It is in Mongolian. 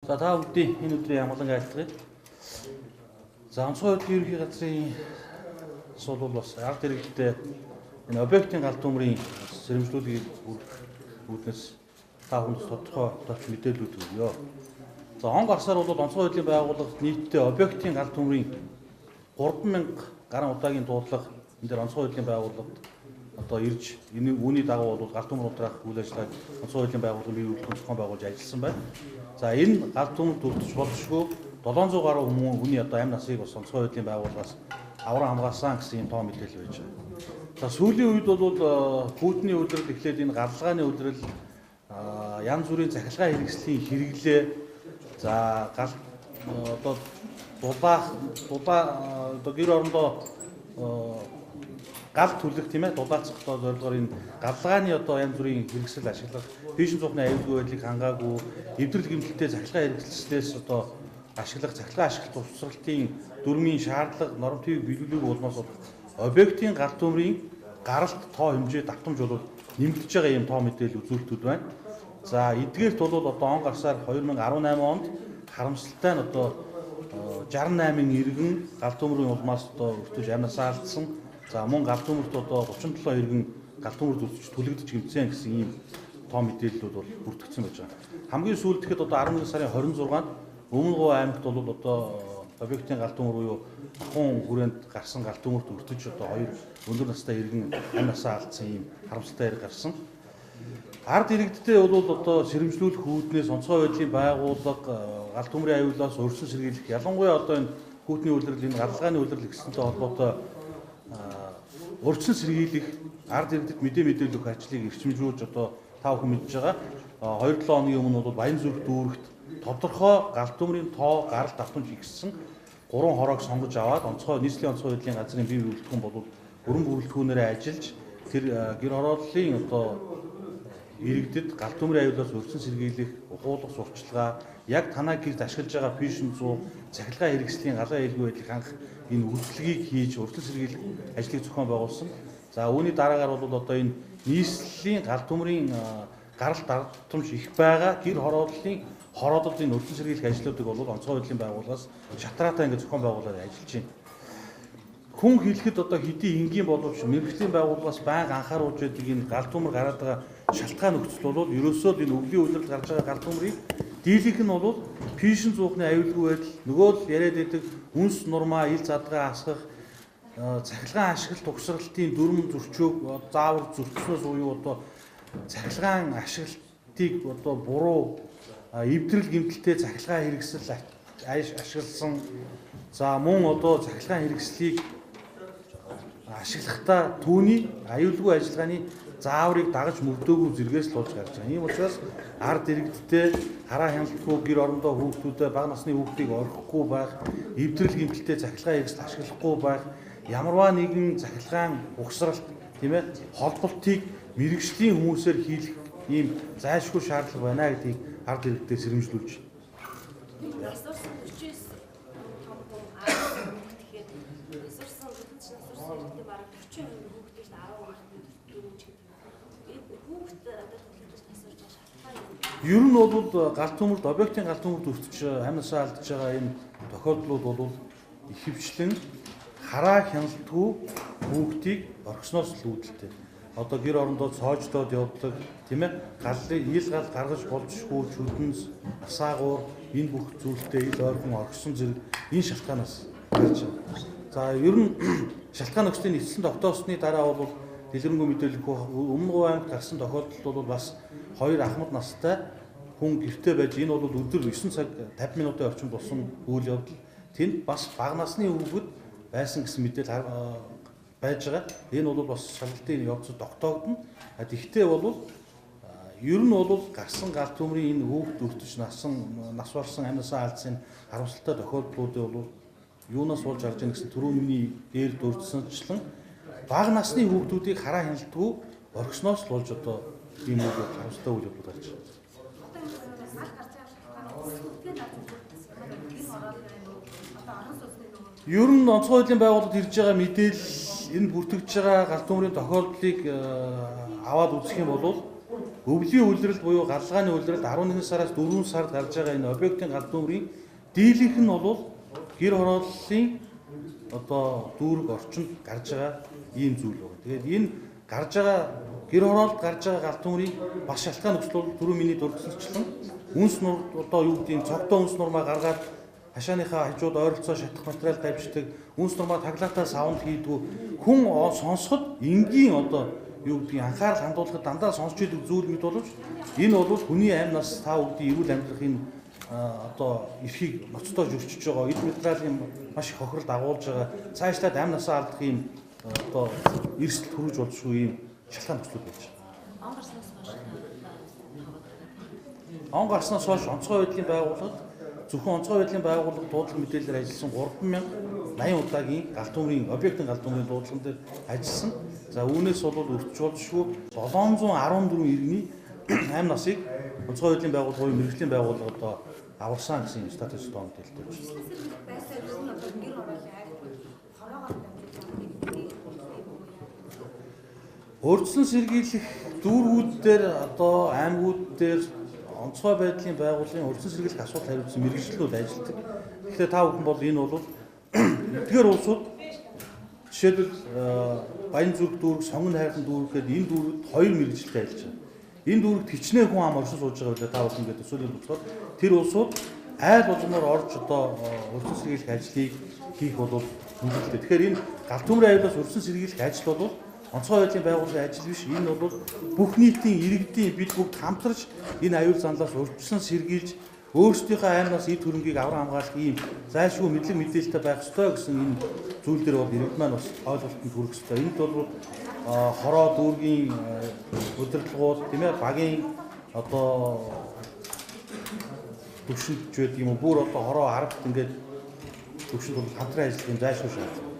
За та бүдий энэ өдрийн амгалан айлтгая. За онцгой хөдөлгөөний ерөнхий газрын бол бас ард иргэдтэй энэ объектын галт төмрийн сэрэмжлүүлгийг үүднээс та бүхэнд тодорхой товч мэдээлэлүүд өгье. За он гарсаар бол онцгой хөдөлгөөний байгууллага нийтдээ объектын галт төмрийн 3000 гаруй удаагийн дуудлага энэ дээр онцгой хөдөлгөөний байгууллагад одоо ирж энэ үүний дагуу бол галт төмөр унтраах үйл ажиллагааг онцгой хөдөлгөөний байгууллага бие үйлдвэрлэх зохион байгуулж ажилласан байна. За энэ галт төмөрт өртөж болшгүй 700 гаруй хүний одоо амь насыг бас онцгой хөдөлгөөний байгууллагаас авран хамгаалсан гэсэн юм тоо мэдээлэл байж байна. За сүүлийн үед бол пүүтний үйлрэл эхлээд энэ гаргалгааны үйлрэл янз бүрийн захилгаан хэрэгслийн хэрэглээ за одоо дулаах одоо гэр орондоо гал түлэх тийм ээ дулаацах одоо зорилгоор энэ гаргалгааны одоо янз бүрийн хэрэгсэл ашиглах фишн цухны аюулгүй байдлыг хангаагүй эвдрэл гэмтэлтэй захилгаан хэрэгслээс одоо ашиглах захилгаан ашиглалт уусралтын дүрмийн шаардлага норм төвийг биелүүлэх улмаас объектын галт төмрийн гаралт тоо хэмжээ давтамж бол нэмэгдэж байгаа юм тоо мэдээлэл үзүүлэлтүүд байна. За эдгээрт бол одоо он гарсаар 2018 онд харамсалтай нь одоо 68 иргэн галт төмрийн улмаас одоо өртөж амнасаа алдсан. За мөн галт төмөрт одоо 37 иргэн галт төмөрт өртөж түлэгдэж гэмцэн гэсэн ийм тоо мэдээллүүд бол бүртгэгдсэн байж байгаа. Хамгийн сүүлд тэгэхэд одоо 11 сарын 26-нд Өмнөговь аймагт бол одоо объектын галт төмөр буюу ахуйн хүрээнд гарсан галт төмөрт өртөж одоо 2 өндөр настай иргэн амнасаа алдсан ийм харамсалтай хэрэг гарсан. Ард иргэдтэй бол одоо сэрэмжлүүлэх үүднээс онцгой байдлын байгууллага галт төмрийн аюулаас өрсөн сэргийлэх ялангуяа одоо энэ хүүтний үйлрэл энэ гаргалгааны үйлрэл гэсэнтэй холбоотой өрсөн сэргийлэх ард иргэдэд мэдээлэл өгөх ажлыг эрчимжүүлж одоо та бүхэн мэдж байгаа. 2-7 хоногийн өмнө бол Баянзүрх дүүрэгт тодорхой галт төмрийн тоо гаралт давтамж ихссэн 3 хороог сонгож аваад нийслэлийн онцгой байдлын газрын бие бүрэлдэхүүн бол бүрэн бүрэлдэхүүнээрээ ажиллаж тэр гэр хорооллын одоо иргэдэд галт төмрийн аюулаас өрсөн сэргийлэх ухуулах сурталчилгаа яг танаа гэрд ашиглаж байгаа фишн зуу цахилгаан хэрэгслийн галаа ээлгүй байдлыг хангах энэ үйлчлэгийг хийж өртөн сэргийлэх ажлыг зохион байгуулсан. За үүний дараагаар бол одоо энэ нийслэлийн галт төмрийн гаралт давтамж их байгаа гэр хорооллын хороодод энэ өртөн сэргийлэх ажлуудыг бол онцгой байдлын байгууллагаас шатраатай ингээд зохион байгуулаад ажиллаж байна. Хүн хэлэхэд одоо хэдий энгийн боловч мэргэжлийн байгууллагаас байнга анхааруулж байдаг энэ галт төмөр гараад байгаа шалтгаан нөхцөл бол ерөөсөө л энэ өвлийн үйлрэлд гарч байгаа галт төмрийг дийлэнх нь бол фишн зуухны аюулгүй байдал нөгөө л яриад байдаг үнс нурмаа ил задгаа асгах цахилгаан ашиглалт угсралтын дүрм зөрчөөг заавар зөрчснөөс буюу одоо цахилгаан ашиглалтыг одоо буруу эвдрэл гэмтэлтэй цахилгаан хэрэгсэл ашигласан за мөн одоо цахилгаан хэрэгслийг ашиглахдаа түүний аюулгүй ажиллагааны зааврыг дагаж мөрдөөгүй зэргээс л болж гарч байгаа. Ийм учраас ард иргэдтэй хараа хяналтгүй гэр орондоо хүүхдүүдэд бага насны хүүхдийг орхихгүй байх, эвдрэл гэмтэлтэй цахилгаан хэрэгсэл ашиглахгүй байх, ямарваа нэгэн цахилгаан угсралт тийм ээ холболтыг мэрэгжлийн хүмүүсээр хийх ийм зайлшгүй шаардлага байна гэдгийг ард иргэдтэй сэрэмжлүүлж байна. Ер нь бол галт төмөрд объектын галт төмөрд өртөж амнасаа алдж байгаа энэ тохиолдлууд бол ихэвчлэн хараа хяналтгүй хүүхдийг орхисноос л үүдэлтэй. Одоо гэр орондоо цоожлоод явдаг тийм ээ ил гал гаргаж болжгүй чүдэнс асаагуур энэ бүх зүйлтэй ил ойрхон орхисон зэрэг энэ шалтгаанаас гарч байна. За ер нь шалтгаан нөхцөлийн эцсийн тогтоосны дараа бол дэлгэрэнгүй мэдээлэл Өмнөговь аймагт гарсан тохиолдолд бол бас 2 ахмад настай хүн гэртээ байж энэ бол өдөр 9 цаг 50 минутын орчим болсон үйл явдал. Тэнд бас бага насны хүүхэд байсан гэсэн мэдээлэл байж байгаа. Энэ бол бас шалгалтын явцад тогтоогдно. Тэгтээ бол ер нь бол гарсан галт төмрийн энэ хүүхэд өртөж нас барсан амнасаа алдсан харамсалтай тохиолдлуудыг бол юунаас болж гарч ийн гэсэн түрүүний дээр дурдсанчлан бага насны хүүхдүүдийг хараа хяналтгүй орхисноос л болж одоо ийм үйл харамсалтай үйл явдал гарч байна. Ер нь онцгой байдлын байгууллагад ирж байгаа мэдээлэл энэ бүртгэж байгаа галт төмрийн тохиолдлыг аваад үзэх юм бол өвлийн үйлрэл буюу гаралгааны үйлрэлд 11 сараас 4 сард гарч байгаа энэ объектын галт төмрийн дийлэнх нь бол гэр хорооллын одоо дүүрэг орчинд гарч байгаа ийм зүйл байна. Тэгээд энэ гарч байгаа гэр хороолд гарч байгаа галт төмрийн бас шалтгаан нөхцөл бол түрүү миний дурдсанчлан үнс нур одоо юу гэдэг цогтой үнс нурмаа гаргаад хашааныхаа хажууд ойролцоо шатах материал тавьждаг, үнс нурмаа таглаатаа саунд хийдгүү хүн сонсоход энгийн одоо юу гэдгийг анхаарал хандуулахад дандаа сонсч идэг зүйл мэд боловч энэ бол хүний амь нас та бүдгийн эрүүл амьдрахын одоо эрхийг ноцтойж өрчөж байгаа эд материалын маш их хохирол дагуулж байгаа цаашлаад амь насаа алдах юм одоо эрсдэл төрөж болшгүй юм шалтгаан нөхцөл байж байгаа. Он гарснаас хойш онцгой байдлын байгууллагад зөвхөн онцгой байдлын байгууллага дуудлага мэдээлэлээр ажилласан 3080 удаагийн галт төмрийн объектын галт төмрийн дуудлаган дээр ажилласан. За үүнээс бол өртөж болшгүй 714 иргэний амь насыг онцгой байдлын байгууллагын мэргэжлийн байгууллага одоо аварсан гэсэн статус тоо мэдээлэлтэй байна. Урьдчилан сэргийлэх дүүргүүд дээр одоо аймагуд дээр онцгой байдлын байгууллагын урьдчилан сэргийлэх асуудал хариуцсан мэргэжлүүд ажилладаг. Тэгэхээр та бүхэн бол энэ бол эдгээр улсууд жишээлбэл Баянзүрх дүүрэг, Сонгон хайрхан дүүрэг гэдэг энэ дүүрэгт хоёр мэргэжилтэй ажиллаж байгаа. Энэ дүүрэгт хичнээн хүн ам оршин сууж байгаа үлээ та бүхэн гэдэг төсөөлөл болохоор тэр улсууд айл болгоноор орж одоо урьдчилан сэргийлэх ажлыг хийх бол хүндрэлтэй. Тэгэхээр энэ галт төмрийн аюулаас урьдчилан сэргийлэх ажил бол онцгой байдлын байгууллагын ажил биш. Энэ бол бүх нийтийн иргэдийн бид бүгд хамтарч энэ аюул занлаас урьдчилан сэргийлж өөрсдийнхөө аймнаас эд хөрөнгийг авран хамгаалах ийм зайлшгүй мэдлэг мэдээлэлтэй байх ёстой гэсэн энэ зүйл дээр бол иргэд маань бас ойлголтод хүрэх ёстой. Энд бол хороо дүүргийн удирдлагууд тийм ээ багийн одоо төвшинч байдаг юм уу бүр одоо хороо аргад ингээд төвшөнд бол хамтран ажиллах юм зайлшгүй шаардлага.